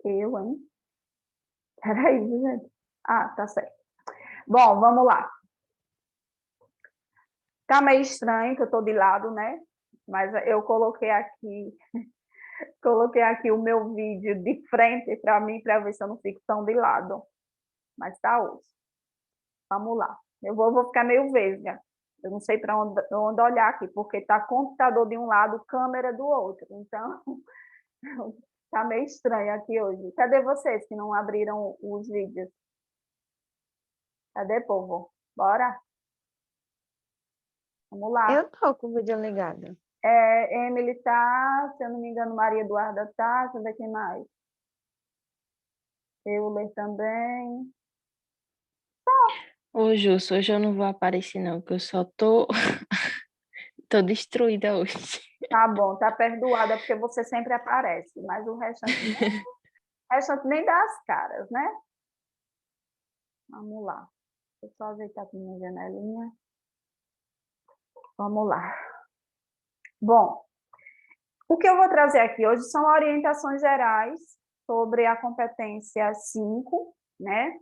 Eu, hein? Peraí, gente. Ah, tá certo. Bom, vamos lá. Tá meio estranho que eu tô de lado, né? Mas eu coloquei aqui o meu vídeo de frente para mim, para ver se eu não fico tão de lado. Mas tá hoje. Vamos lá. Eu vou ficar meio vesga. Eu não sei para onde olhar aqui, porque tá computador de um lado, câmera do outro. Então, tá meio estranho aqui hoje. Cadê vocês que não abriram os vídeos? Cadê, povo? Bora? Vamos lá. Eu tô com o vídeo ligado. Emily tá, se eu não me engano, Maria Eduarda tá, deixa eu ver quem mais. Euler também. Ô, Júcio, hoje eu não vou aparecer não, porque eu só tô, tô destruída hoje. Tá bom, tá perdoada, porque você sempre aparece, mas o restante nem dá as caras, né? Vamos lá. Deixa eu só ajeitar aqui minha janelinha. Vamos lá. Bom, o que eu vou trazer aqui hoje são orientações gerais sobre a competência 5, né?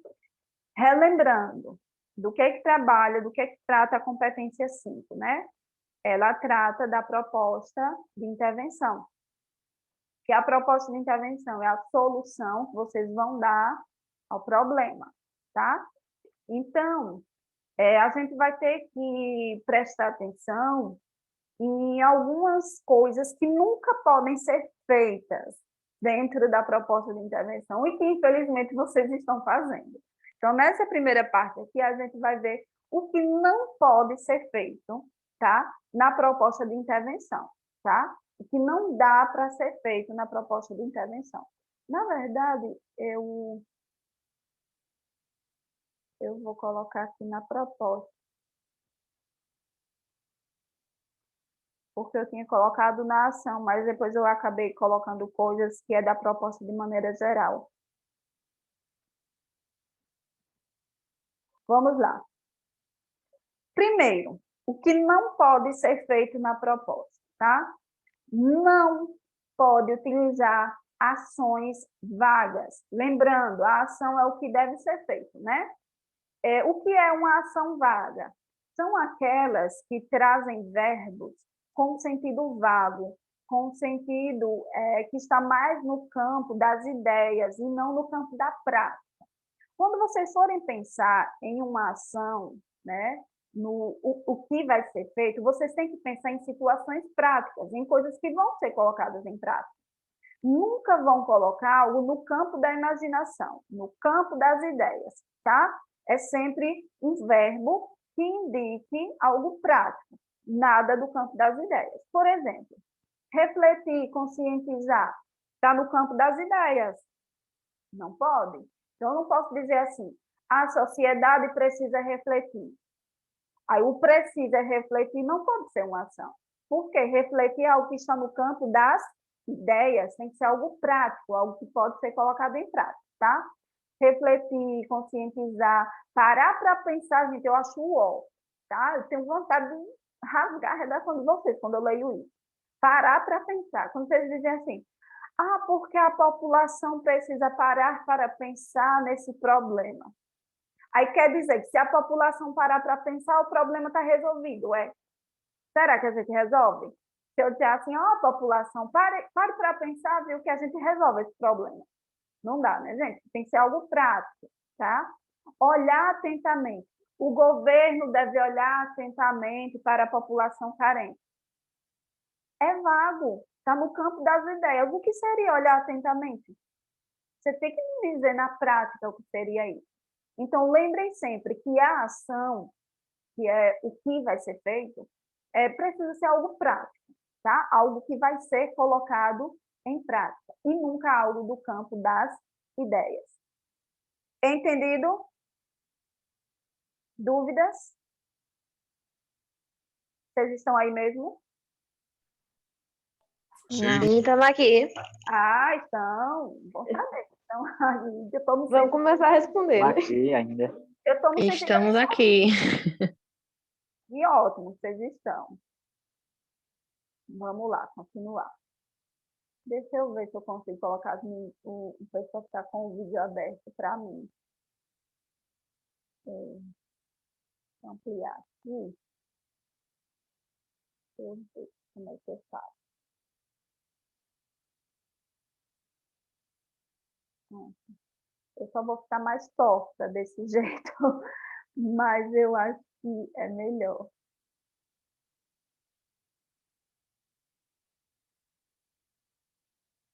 Relembrando do que trabalha, do que trata a competência 5, né? Ela trata da proposta de intervenção. Que a proposta de intervenção é a solução que vocês vão dar ao problema, tá? Então, a gente vai ter que prestar atenção em algumas coisas que nunca podem ser feitas dentro da proposta de intervenção e que, infelizmente, vocês estão fazendo. Então, nessa primeira parte aqui, a gente vai ver o que não pode ser feito, tá? Na proposta de intervenção, tá? O que não dá para ser feito na proposta de intervenção. Na verdade, eu vou colocar aqui na proposta, porque eu tinha colocado na ação, mas depois eu acabei colocando coisas que é da proposta de maneira geral. Vamos lá. Primeiro, o que não pode ser feito na proposta, tá? Não pode utilizar ações vagas. Lembrando, a ação é o que deve ser feito, né? O que é uma ação vaga? São aquelas que trazem verbos com sentido vago, com sentido que está mais no campo das ideias e não no campo da prática. Quando vocês forem pensar em uma ação, né, o que vai ser feito, vocês têm que pensar em situações práticas, em coisas que vão ser colocadas em prática. Nunca vão colocar algo no campo da imaginação, no campo das ideias, tá? É sempre um verbo que indique algo prático, nada do campo das ideias. Por exemplo, refletir, conscientizar, está no campo das ideias. Não pode. Então, eu não posso dizer assim, a sociedade precisa refletir. Aí, o precisa refletir não pode ser uma ação. Porque refletir é algo que está no campo das ideias, tem que ser algo prático, algo que pode ser colocado em prática, tá? Refletir, conscientizar, parar para pensar, gente, eu acho ó, tá? Eu tenho vontade de rasgar a redação de vocês quando eu leio isso. Parar para pensar. Quando vocês dizem assim, porque a população precisa parar para pensar nesse problema. Aí quer dizer que se a população parar para pensar, o problema está resolvido, é? Será que a gente resolve? Se eu disser assim, população, pare para pensar, viu, que a gente resolve esse problema. Não dá, né, gente? Tem que ser algo prático, tá? Olhar atentamente. O governo deve olhar atentamente para a população carente. É vago, está no campo das ideias. O que seria olhar atentamente? Você tem que me dizer na prática o que seria isso. Então, lembrem sempre que a ação, que é o que vai ser feito, precisa ser algo prático, tá? Algo que vai ser colocado em prática e nunca algo do campo das ideias. Entendido? Dúvidas? Vocês estão aí mesmo? Sim, estamos aqui. Estão. Bom saber. Então, aí, eu tô no Vamos começar a responder, né? Aqui ainda. Eu estou no sentido Estamos aqui. e ótimo, vocês estão. Vamos lá, continuar. Deixa eu ver se eu consigo colocar o pessoal que está com o vídeo aberto para mim. Ampliar aqui. Deixa eu ver como é que eu faço. Eu só vou ficar mais torta desse jeito, mas eu acho que é melhor.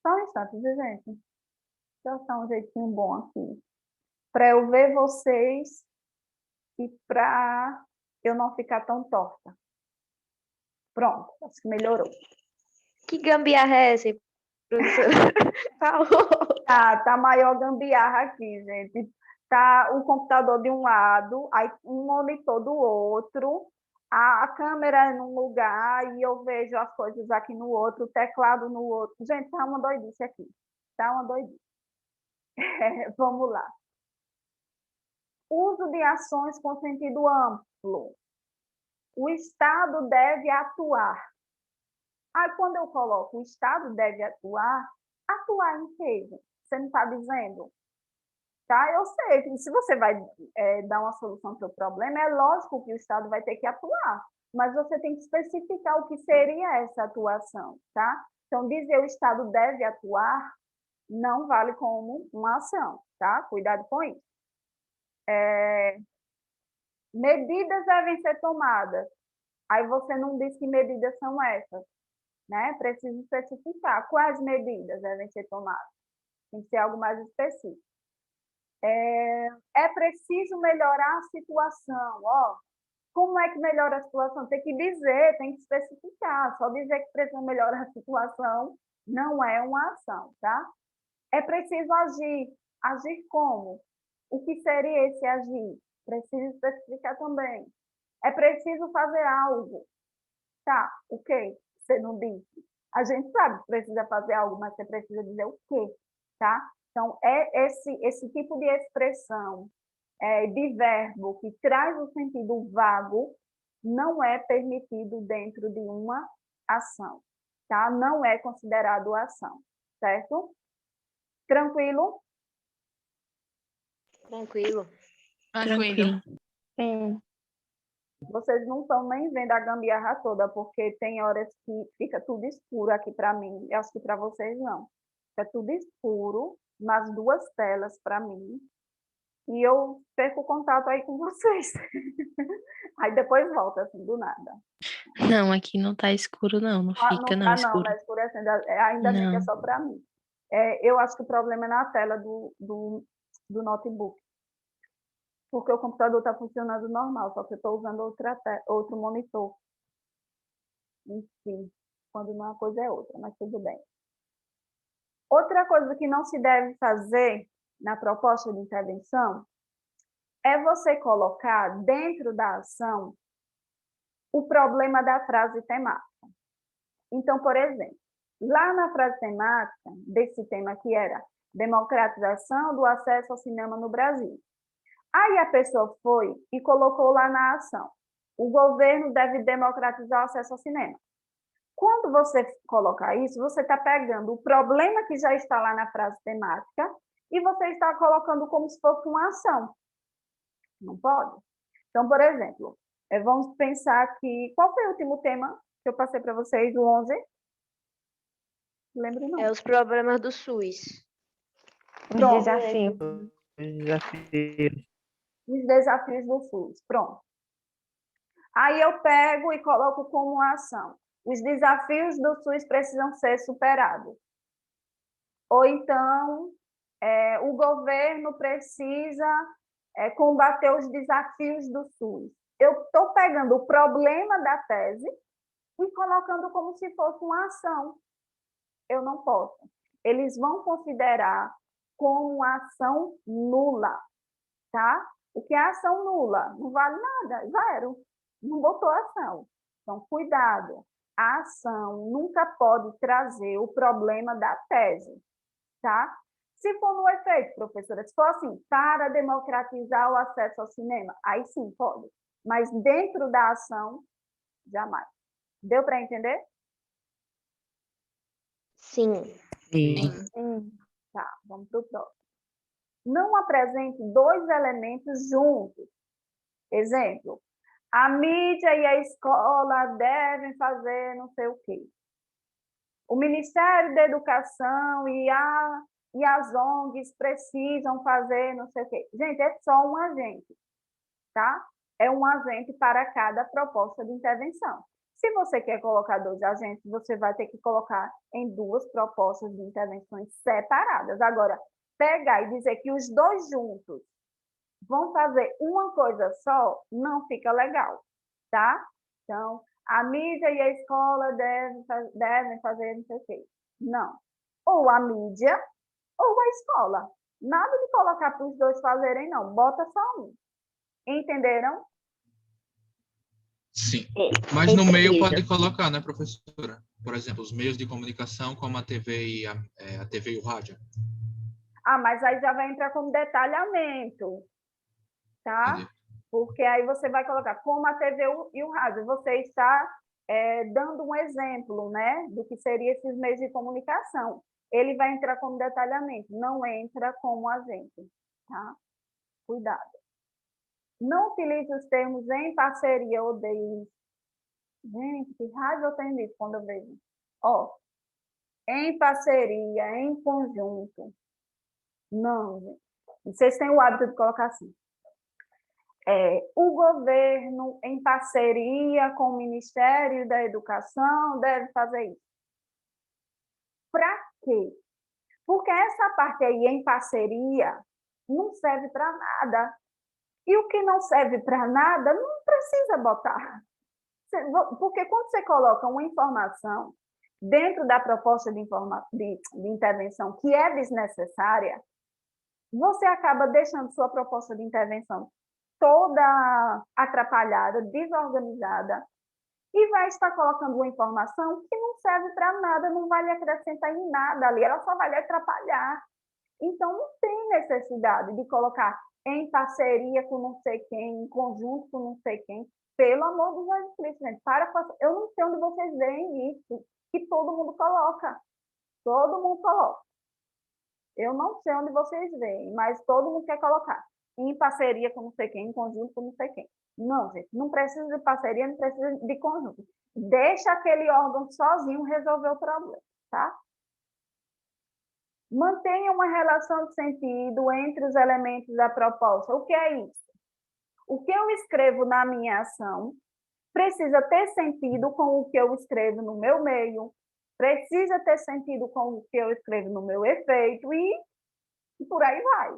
Só um instante, viu, gente? Deixa eu dar um jeitinho bom aqui. Para eu ver vocês e para eu não ficar tão torta. Pronto, acho que melhorou. Que gambiarra é essa, professora? Tá maior gambiarra aqui, gente. Tá o computador de um lado, aí um monitor do outro, a câmera num lugar e eu vejo as coisas aqui no outro, o teclado no outro. Gente, tá uma doidice aqui. Tá uma doidice. Vamos lá. Uso de ações com sentido amplo. O Estado deve atuar. Aí, quando eu coloco o Estado deve atuar, atuar em quê? Você não está dizendo? Tá? Eu sei que se você vai dar uma solução para o problema, é lógico que o Estado vai ter que atuar, mas você tem que especificar o que seria essa atuação, tá? Então, dizer o Estado deve atuar não vale como uma ação, tá? Cuidado com isso. Medidas devem ser tomadas. Aí você não diz que medidas são essas, né? Precisa especificar quais medidas devem ser tomadas. Tem que ser algo mais específico. É preciso melhorar a situação. Ó, como é que melhora a situação? Tem que dizer, tem que especificar. Só dizer que precisa melhorar a situação não é uma ação, tá? É preciso agir. Agir como? O que seria esse agir? Preciso especificar também. É preciso fazer algo. Tá, o quê? Você não disse. A gente sabe que precisa fazer algo, mas você precisa dizer o quê, tá? Então, é esse tipo de expressão de verbo que traz o sentido vago não é permitido dentro de uma ação, tá? Não é considerado ação, certo? Tranquilo? Tranquilo. Tranquilo. Vocês não estão nem vendo a gambiarra toda, porque tem horas que fica tudo escuro aqui para mim. Eu acho que para vocês não. Fica tudo escuro nas duas telas para mim. E eu perco o contato aí com vocês. Aí depois volta, assim, do nada. Não, aqui não tá escuro, não. Não fica, não, Não, escuro. não é escurecendo. Ainda bem que é Não. só para mim. Eu acho que o problema é na tela do notebook. Porque o computador está funcionando normal, só que eu estou usando outro monitor. Enfim, quando uma coisa é outra, mas tudo bem. Outra coisa que não se deve fazer na proposta de intervenção é você colocar dentro da ação o problema da frase temática. Então, por exemplo, lá na frase temática desse tema que era democratização do acesso ao cinema no Brasil. Aí a pessoa foi e colocou lá na ação: o governo deve democratizar o acesso ao cinema. Quando você colocar isso, você está pegando o problema que já está lá na frase temática e você está colocando como se fosse uma ação. Não pode? Então, por exemplo, vamos pensar que... Qual foi o último tema que eu passei para vocês, o 11? Lembro não. É os problemas do SUS. Os desafios. Os desafios do SUS. Pronto. Aí eu pego e coloco como ação: os desafios do SUS precisam ser superados. Ou então, o governo precisa combater os desafios do SUS. Eu estou pegando o problema da tese e colocando como se fosse uma ação. Eu não posso. Eles vão considerar como uma ação nula, tá? O que é ação nula? Não vale nada, zero. Não botou ação. Então, cuidado. A ação nunca pode trazer o problema da tese, tá? Se for no efeito, professora, se for assim, para democratizar o acesso ao cinema, aí sim, pode. Mas dentro da ação, jamais. Deu para entender? Sim. Sim. Tá, vamos para o próximo. Não apresente dois elementos juntos. Exemplo, a mídia e a escola devem fazer não sei o quê. O Ministério da Educação e as ONGs precisam fazer não sei o quê. Gente, é só um agente, tá? É um agente para cada proposta de intervenção. Se você quer colocar dois agentes, você vai ter que colocar em duas propostas de intervenções separadas. Agora, pegar e dizer que os dois juntos vão fazer uma coisa só, não fica legal, tá? Então, a mídia e a escola devem fazer não sei o quê. Não. Ou a mídia ou a escola. Nada de colocar para os dois fazerem, não. Bota só um. Entenderam? Sim. Mas no meio pode colocar, né, professora? Por exemplo, os meios de comunicação, como a TV e a TV e o rádio. Ah, mas aí já vai entrar como detalhamento, tá? Entendi. Porque aí você vai colocar como a TV e o rádio. Você está dando um exemplo, né, do que seriam esses meios de comunicação. Ele vai entrar como detalhamento, não entra como agente, tá? Cuidado. Não utilize os termos em parceria, odeio isso. Gente, que raiva eu tenho disso quando eu vejo. Ó, em parceria, em conjunto. Não, gente. Vocês têm o hábito de colocar assim. O governo, em parceria com o Ministério da Educação, deve fazer isso. Para quê? Porque essa parte aí, em parceria, não serve para nada. E o que não serve para nada, não precisa botar. Porque quando você coloca uma informação dentro da proposta de intervenção que é desnecessária, você acaba deixando sua proposta de intervenção toda atrapalhada, desorganizada, e vai estar colocando uma informação que não serve para nada, não vai lhe acrescentar em nada ali, ela só vai lhe atrapalhar. Então, não tem necessidade de colocar em parceria com não sei quem, em conjunto com não sei quem. Pelo amor de Jesus Cristo, gente, eu não sei onde vocês veem isso, que todo mundo coloca. Todo mundo coloca. Eu não sei onde vocês veem, mas todo mundo quer colocar. Em parceria com não sei quem, em conjunto com não sei quem. Não, gente, não precisa de parceria, não precisa de conjunto. Deixa aquele órgão sozinho resolver o problema, tá? Mantenha uma relação de sentido entre os elementos da proposta. O que é isso? O que eu escrevo na minha ação precisa ter sentido com o que eu escrevo no meu meio, precisa ter sentido com o que eu escrevo no meu efeito e por aí vai.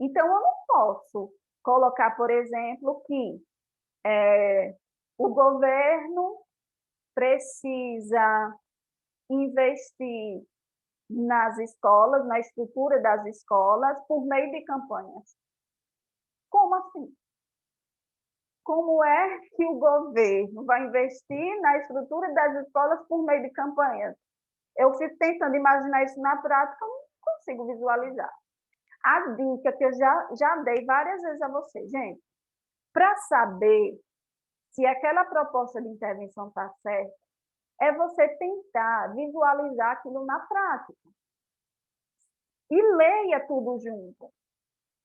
Então, eu não posso colocar, por exemplo, que o governo precisa investir nas escolas, na estrutura das escolas, por meio de campanhas. Como assim? Como é que o governo vai investir na estrutura das escolas por meio de campanhas? Eu fico tentando imaginar isso na prática, eu não consigo visualizar. A dica que eu já dei várias vezes a vocês, gente, para saber se aquela proposta de intervenção está certa, é você tentar visualizar aquilo na prática. E leia tudo junto.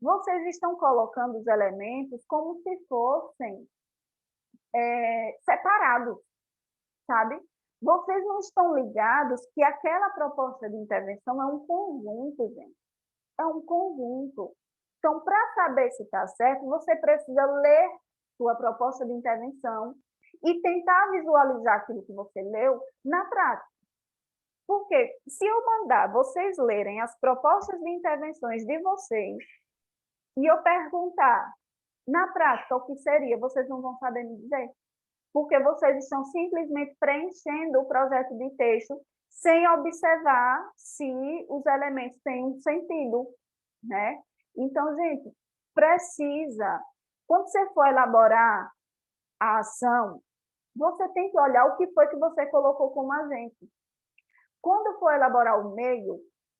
Vocês estão colocando os elementos como se fossem separados, sabe? Vocês não estão ligados que aquela proposta de intervenção é um conjunto, gente. É um conjunto. Então, para saber se está certo, você precisa ler sua proposta de intervenção e tentar visualizar aquilo que você leu na prática. Porque se eu mandar vocês lerem as propostas de intervenções de vocês e eu perguntar na prática o que seria, vocês não vão saber me dizer. Porque vocês estão simplesmente preenchendo o projeto de texto sem observar se os elementos têm um sentido, né? Então, gente, precisa, quando você for elaborar a ação, você tem que olhar o que foi que você colocou como agente. Quando for elaborar o meio,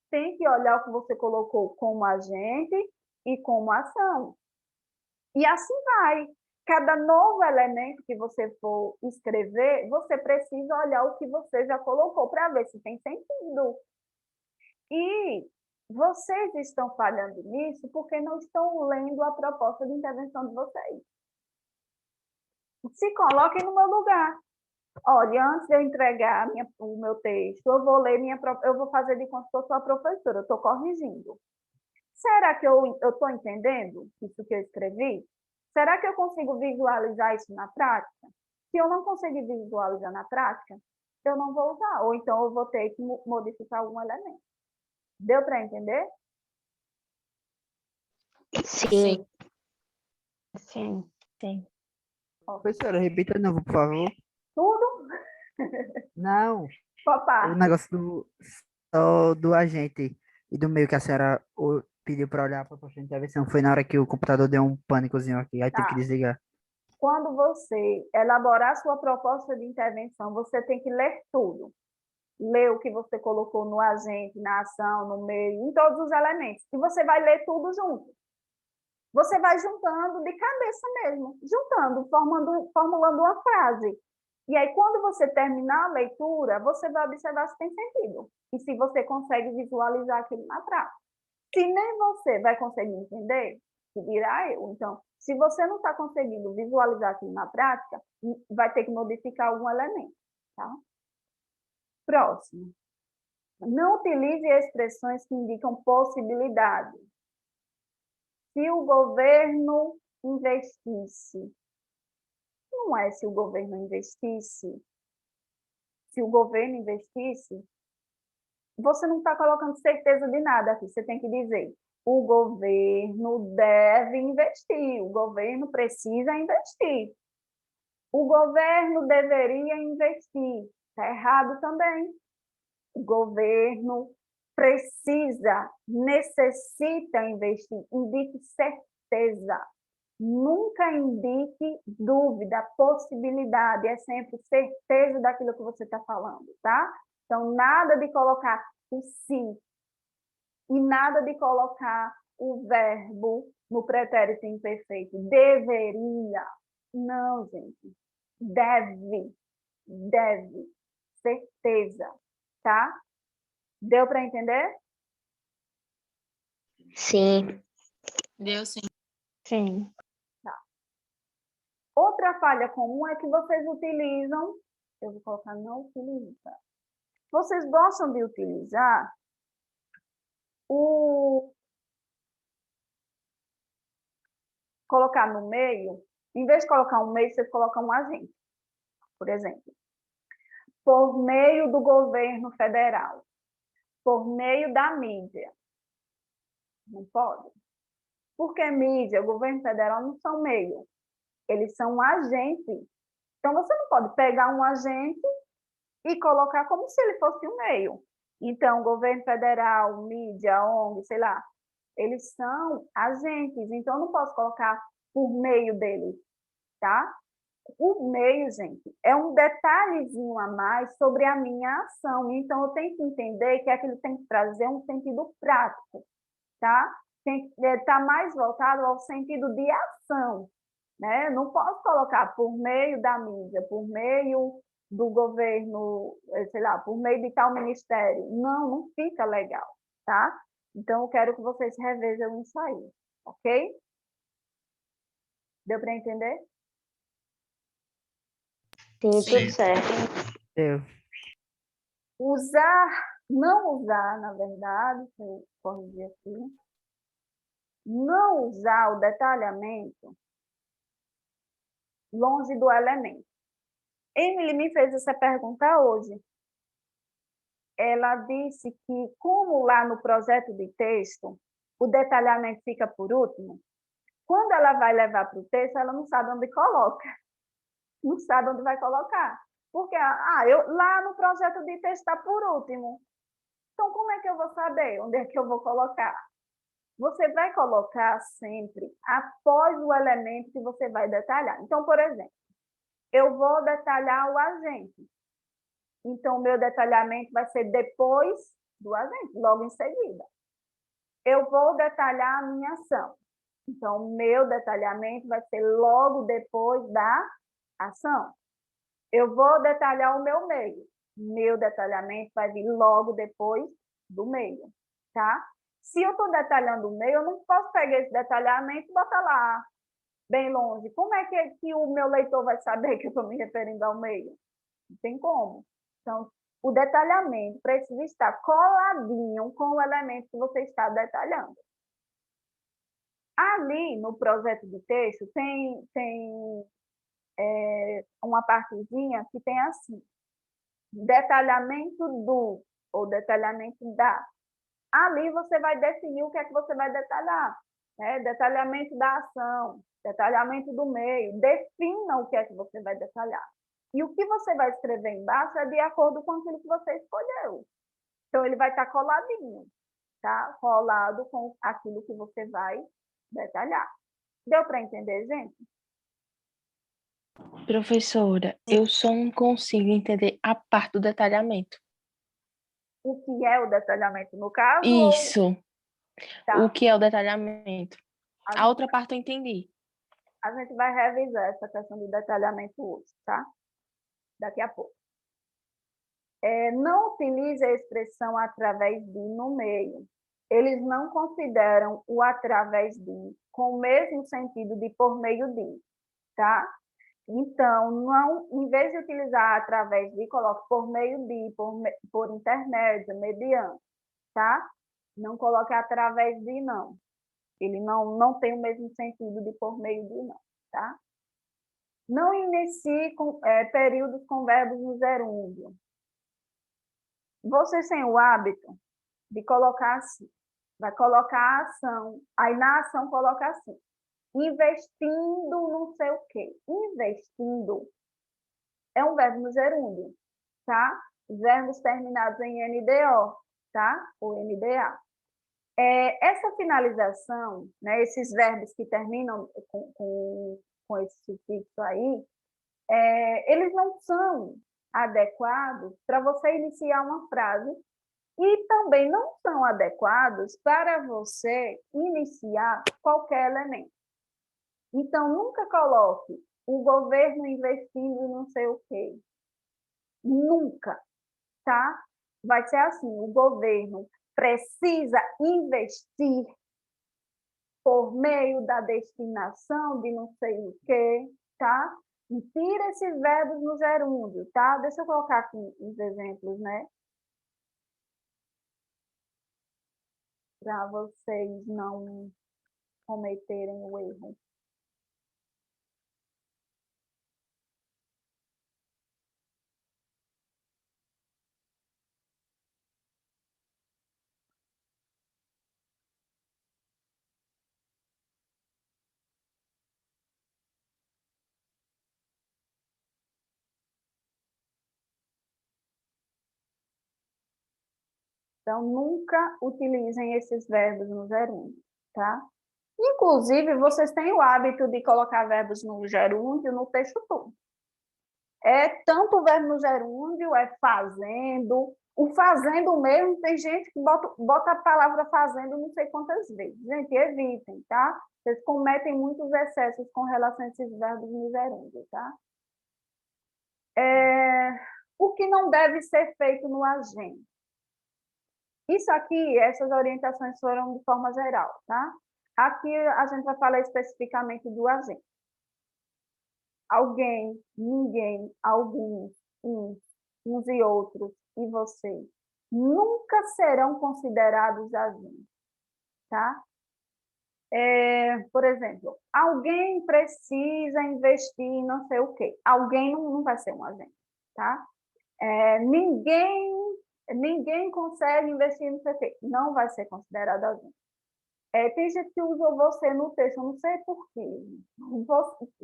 tem que olhar o que você colocou como agente e como ação. E assim vai. Cada novo elemento que você for escrever, você precisa olhar o que você já colocou para ver se tem sentido. E vocês estão falhando nisso porque não estão lendo a proposta de intervenção de vocês. Se coloquem no meu lugar. Olha, antes de eu entregar o meu texto, eu vou ler eu vou fazer de conta que eu sou a professora, eu estou corrigindo. Será que eu estou entendendo isso que eu escrevi? Será que eu consigo visualizar isso na prática? Se eu não conseguir visualizar na prática, eu não vou usar, ou então eu vou ter que modificar algum elemento. Deu para entender? Sim. Sim. Sim. Professora, repita de novo, por favor. Tudo? Não, Qual o parte? negócio só do agente e do meio que a senhora pediu para olhar para a proposta de intervenção. Foi na hora que o computador deu um pânicozinho aqui, aí teve que Tá. desligar. Quando você elaborar sua proposta de intervenção, você tem que ler tudo. Ler o que você colocou no agente, na ação, no meio, em todos os elementos. E você vai ler tudo junto. Você vai juntando de cabeça mesmo, juntando, formulando uma frase. E aí, quando você terminar a leitura, você vai observar se tem sentido. E se você consegue visualizar aquilo na prática. Se nem você vai conseguir entender, que dirá eu. Então, se você não está conseguindo visualizar aquilo na prática, vai ter que modificar algum elemento. Tá? Próximo. Não utilize expressões que indicam possibilidade. Se o governo investisse. Não é se o governo investisse. Se o governo investisse, você não está colocando certeza de nada aqui. Você tem que dizer, o governo deve investir, o governo precisa investir. O governo deveria investir. Está errado também. O governo precisa, necessita investir. Indique certeza. Nunca indique dúvida, possibilidade. É sempre certeza daquilo que você está falando, tá? Então, nada de colocar o sim e nada de colocar o verbo no pretérito imperfeito. Deveria. Não, gente. Deve. Deve. Certeza. Tá? Deu para entender? Sim. Deu sim. Sim. Tá. Outra falha comum é que vocês utilizam, eu vou colocar não utiliza. Vocês gostam de utilizar colocar no meio, em vez de colocar um meio, vocês colocam um agente, por exemplo. Por meio do governo federal, por meio da mídia. Não pode. Porque mídia, o governo federal não são meio, eles são um agente. Então, você não pode pegar um agente e colocar como se ele fosse um meio. Então, governo federal, mídia, ONG, sei lá, eles são agentes, então eu não posso colocar por meio deles, tá? O meio, gente, é um detalhezinho a mais sobre a minha ação. Então, eu tenho que entender que aquilo tem que trazer um sentido prático, tá? Tem que estar mais voltado ao sentido de ação, né? Não posso colocar por meio da mídia, por meio do governo, sei lá, por meio de tal ministério. Não, não fica legal, tá? Então, eu quero que vocês revejam isso aí, ok? Deu para entender? Sim, Sim. tudo certo. Eu. Não usar, na verdade, deixa eu corrigir aqui, não usar o detalhamento longe do elemento. Emily me fez essa pergunta hoje. Ela disse que, como lá no projeto de texto, o detalhamento fica por último, quando ela vai levar para o texto, ela não sabe onde coloca. Não sabe onde vai colocar. Porque lá no projeto de texto está por último. Então, como é que eu vou saber onde é que eu vou colocar? Você vai colocar sempre após o elemento que você vai detalhar. Então, por exemplo, eu vou detalhar o agente. Então, o meu detalhamento vai ser depois do agente, logo em seguida. Eu vou detalhar a minha ação. Então, o meu detalhamento vai ser logo depois da ação. Eu vou detalhar o meu meio. Meu detalhamento vai vir logo depois do meio. tá? Se eu estou detalhando o meio, eu não posso pegar esse detalhamento e botar lá, bem longe. Como é que o meu leitor vai saber que eu estou me referindo ao meio? Não tem como. Então, o detalhamento precisa estar coladinho com o elemento que você está detalhando. Ali, no projeto de texto, tem uma partezinha que tem assim, detalhamento do, ou detalhamento da. Ali você vai definir o que é que você vai detalhar, né? Detalhamento da ação, detalhamento do meio, defina o que é que você vai detalhar. E o que você vai escrever embaixo é de acordo com aquilo que você escolheu. Então, ele vai estar coladinho, tá? Colado com aquilo que você vai detalhar. Deu para entender, gente? Professora, eu só não consigo entender a parte do detalhamento. O que é o detalhamento no caso? Isso, Tá. o que é o detalhamento. A A outra parte eu entendi. gente vai revisar essa questão do detalhamento hoje, tá? Daqui a pouco. Não utilize a expressão através de no meio. Eles não consideram o através de com o mesmo sentido de por meio de, tá? Então, não, em vez de utilizar através de, coloque por meio de, por intermédio, mediante, tá? Não coloque através de, não. Ele não tem o mesmo sentido de por meio de, não, tá? Não inicie períodos com verbos no gerúndio. Vocês têm o hábito de colocar assim, vai colocar a ação, aí na ação coloca assim, investindo não sei o quê. Investindo é um verbo no gerúndio, tá? Verbos terminados em NDO, tá? Ou NDA. Essa finalização, né, esses verbos que terminam com esse sufixo aí, eles não são adequados para você iniciar uma frase e também não são adequados para você iniciar qualquer elemento. Então, nunca coloque o governo investindo em não sei o quê. Nunca, tá? Vai ser assim, o governo precisa investir por meio da destinação de não sei o quê, tá? E tira esses verbos no gerúndio, tá? Deixa eu colocar aqui os exemplos, né? Para vocês não cometerem o erro. Então, nunca utilizem esses verbos no gerúndio, tá? Inclusive, vocês têm o hábito de colocar verbos no gerúndio no texto todo. Tanto o verbo no gerúndio, fazendo. O fazendo mesmo, tem gente que bota a palavra fazendo não sei quantas vezes. Gente, evitem, tá? Vocês cometem muitos excessos com relação a esses verbos no gerúndio, tá? O que não deve ser feito no agente. Isso aqui, essas orientações foram de forma geral, tá? Aqui a gente vai falar especificamente do agente. Alguém, ninguém, alguns, uns e outros, e você, nunca serão considerados agentes, tá? Por exemplo, alguém precisa investir em não sei o quê. Alguém não vai ser um agente, tá? Ninguém consegue investir em não sei o quê. Não vai ser considerado agente. Tem gente que usa o você no texto, eu não sei por quê.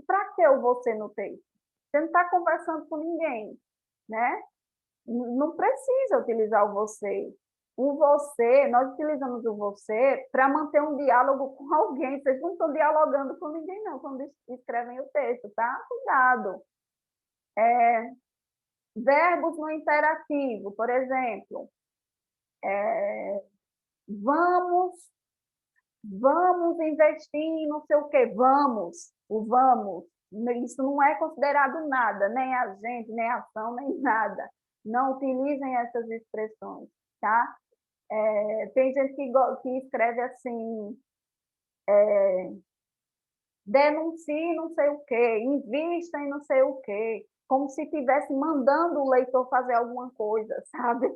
Para que o você no texto? Você não está conversando com ninguém, né? Não precisa utilizar o você. O você, nós utilizamos o você para manter um diálogo com alguém. Vocês não estão dialogando com ninguém, não, quando escrevem o texto, tá? Cuidado. Verbos no imperativo, por exemplo. Vamos investir em não sei o quê. Vamos, o vamos. Isso não é considerado nada, nem agente, nem ação, nem nada. Não utilizem essas expressões, tá? Tem gente que escreve assim, denuncie não sei o quê, invista em não sei o quê, como se estivesse mandando o leitor fazer alguma coisa, sabe?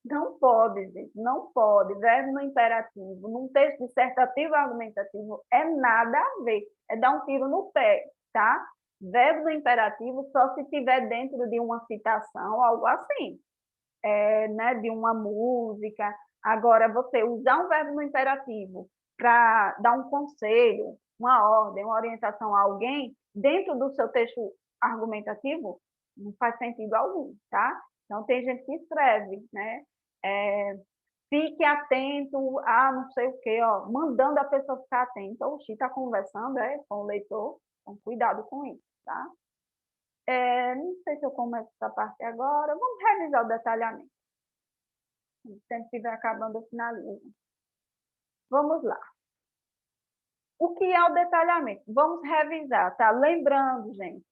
Não pode, gente, não pode. Verbo no imperativo, num texto dissertativo argumentativo, é nada a ver, é dar um tiro no pé, tá? Verbo no imperativo só se estiver dentro de uma citação, algo assim, né? De uma música. Agora, você usar um verbo no imperativo para dar um conselho, uma ordem, uma orientação a alguém, dentro do seu texto argumentativo, não faz sentido algum, tá? Então, tem gente que escreve, né? Fique atento a não sei o quê, ó, mandando a pessoa ficar atenta. Oxi, está conversando com o leitor, então cuidado com isso, tá? Não sei se eu começo essa parte agora. Vamos revisar o detalhamento. Se o tempo estiver acabando, eu finalizo. Vamos lá. O que é o detalhamento? Vamos revisar, tá? Lembrando, gente,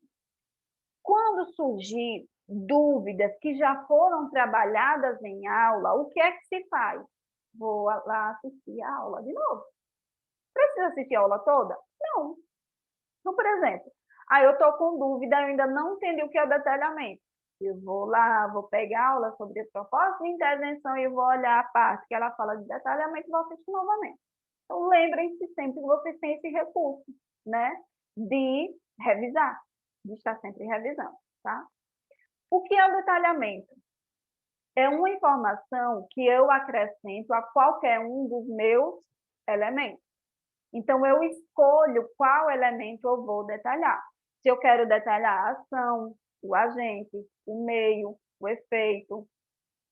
quando surgir dúvidas que já foram trabalhadas em aula, o que é que se faz? Vou lá assistir a aula de novo. Precisa assistir a aula toda? Não. Então, por exemplo, eu estou com dúvida, eu ainda não entendi o que é o detalhamento. Eu vou lá, vou pegar a aula sobre propósito de intervenção e vou olhar a parte que ela fala de detalhamento e vou assistir novamente. Então, lembrem-se sempre que vocês têm esse recurso, né? De revisar, de estar sempre revisando, tá? O que é o detalhamento? É uma informação que eu acrescento a qualquer um dos meus elementos. Então, eu escolho qual elemento eu vou detalhar. Se eu quero detalhar a ação, o agente, o meio, o efeito,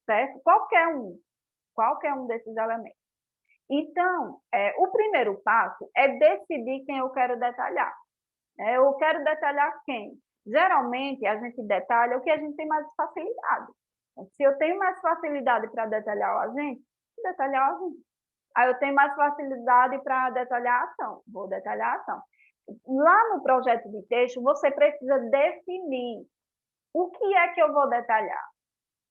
certo? Qualquer um desses elementos. Então, o primeiro passo é decidir quem eu quero detalhar. Eu quero detalhar quem? Geralmente, a gente detalha o que a gente tem mais facilidade. Se eu tenho mais facilidade para detalhar o agente, vou detalhar o agente. Aí eu tenho mais facilidade para detalhar a ação, vou detalhar a ação. Lá no projeto de texto, você precisa definir o que é que eu vou detalhar.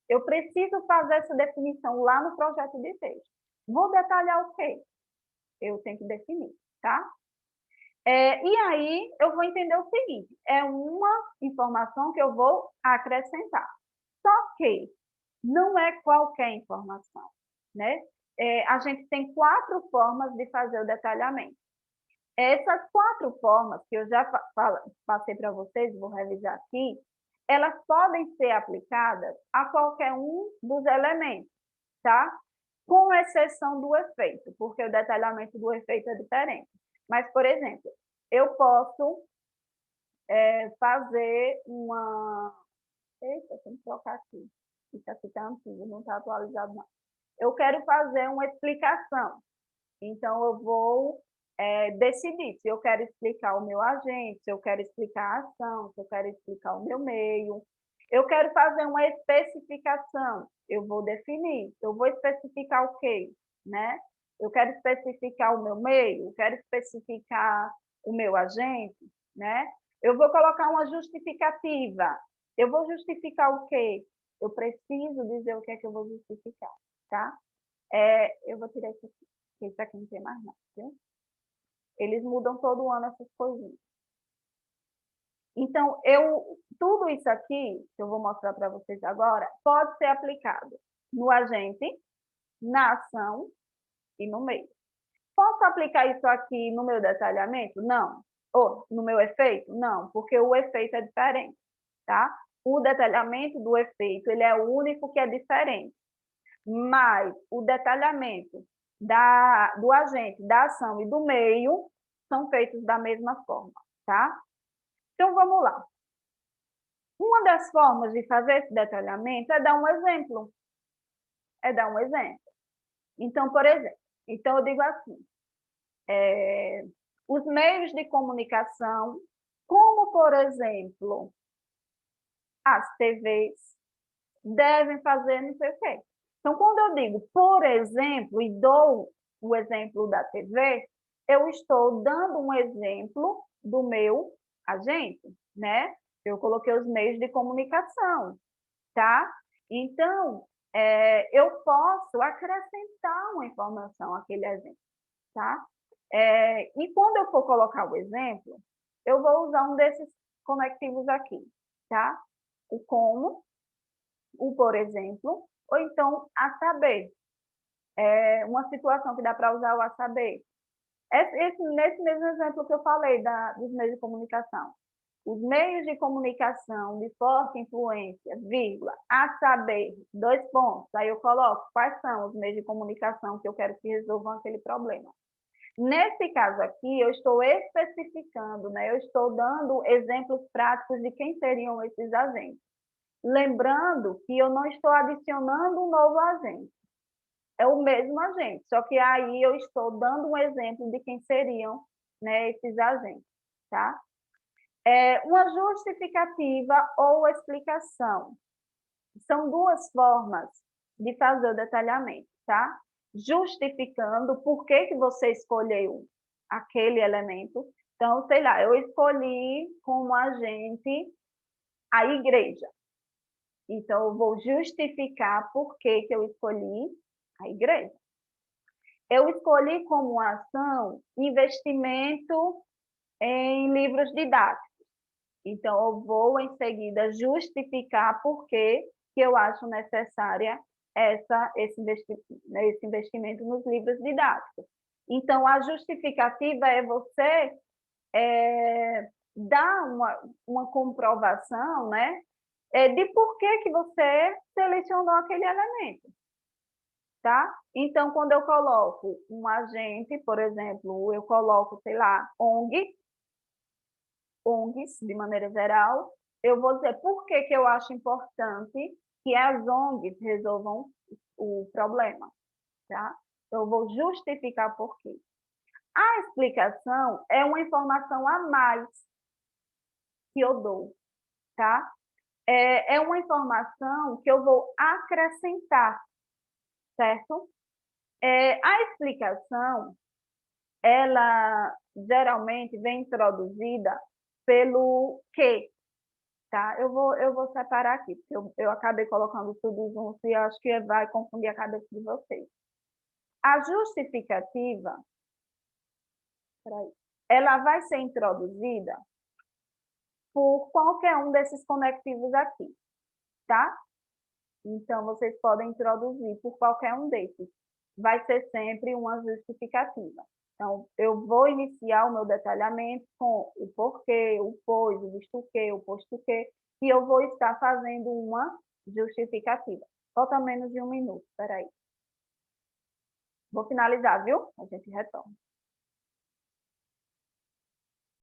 Eu preciso fazer essa definição lá no projeto de texto. Vou detalhar o quê? Eu tenho que definir, tá? E aí, eu vou entender o seguinte, é uma informação que eu vou acrescentar. Só que não é qualquer informação, né? A gente tem 4 formas de fazer o detalhamento. Essas 4 formas que eu já passei para vocês, vou revisar aqui, elas podem ser aplicadas a qualquer um dos elementos, tá? Com exceção do efeito, porque o detalhamento do efeito é diferente. Mas, por exemplo, eu posso fazer uma... Eita, tem que colocar aqui. Isso aqui está antigo, não está atualizado, não. Eu quero fazer uma explicação. Então, eu vou decidir se eu quero explicar o meu agente, se eu quero explicar a ação, se eu quero explicar o meu meio. Eu quero fazer uma especificação. Eu vou definir. Eu vou especificar o quê? Né? Eu quero especificar o meu meio, eu quero especificar o meu agente, né? Eu vou colocar uma justificativa. Eu vou justificar o quê? Eu preciso dizer o que é que eu vou justificar, tá? Eu vou tirar isso aqui, porque isso aqui não tem mais nada, viu? Eles mudam todo ano essas coisinhas. Então, tudo isso aqui, que eu vou mostrar para vocês agora, pode ser aplicado no agente, na ação e no meio. Posso aplicar isso aqui no meu detalhamento? Não. Ou no meu efeito? Não, porque o efeito é diferente, tá? O detalhamento do efeito, ele é o único que é diferente. Mas o detalhamento do agente, da ação e do meio são feitos da mesma forma, tá? Então, vamos lá. Uma das formas de fazer esse detalhamento é dar um exemplo. Então, por exemplo, eu digo assim, os meios de comunicação, como, por exemplo, as TVs, devem fazer não sei o quê. Então, quando eu digo, por exemplo, e dou o exemplo da TV, eu estou dando um exemplo do meu agente, né? Eu coloquei os meios de comunicação, tá? Então, eu posso acrescentar uma informação àquele exemplo, tá? E quando eu for colocar o exemplo, eu vou usar um desses conectivos aqui, tá? O como, o por exemplo, ou então a saber. Uma situação que dá para usar o a saber. Nesse mesmo exemplo que eu falei dos meios de comunicação. Os meios de comunicação de forte influência, vírgula, a saber, 2 pontos. Aí eu coloco quais são os meios de comunicação que eu quero que resolvam aquele problema. Nesse caso aqui, eu estou especificando, né? Eu estou dando exemplos práticos de quem seriam esses agentes. Lembrando que eu não estou adicionando um novo agente. É o mesmo agente, só que aí eu estou dando um exemplo de quem seriam, né, esses agentes, tá? Uma justificativa ou explicação. São 2 formas de fazer o detalhamento, tá? Justificando por que você escolheu aquele elemento. Então, sei lá, eu escolhi como agente a igreja. Então, eu vou justificar por que eu escolhi a igreja. Eu escolhi como ação investimento em livros didáticos. Então, eu vou, em seguida, justificar por que eu acho necessária esse investimento nos livros didáticos. Então, a justificativa é você dar uma comprovação, né, de por que você selecionou aquele elemento. Tá? Então, quando eu coloco um agente, por exemplo, eu coloco, sei lá, ONGs, de maneira geral, eu vou dizer por que eu acho importante que as ONGs resolvam o problema, tá? Eu vou justificar por quê. A explicação é uma informação a mais que eu dou, tá? É uma informação que eu vou acrescentar, certo? A explicação, ela geralmente vem introduzida pelo que, tá? Eu vou separar aqui, porque eu acabei colocando tudo junto e acho que vai confundir a cabeça de vocês. A justificativa, ela vai ser introduzida por qualquer um desses conectivos aqui, tá? Então, vocês podem introduzir por qualquer um desses. Vai ser sempre uma justificativa. Então, eu vou iniciar o meu detalhamento com o porquê, o pois, o visto que, o posto que, e eu vou estar fazendo uma justificativa. Falta menos de 1 minuto, espera aí. Vou finalizar, viu? A gente retorna.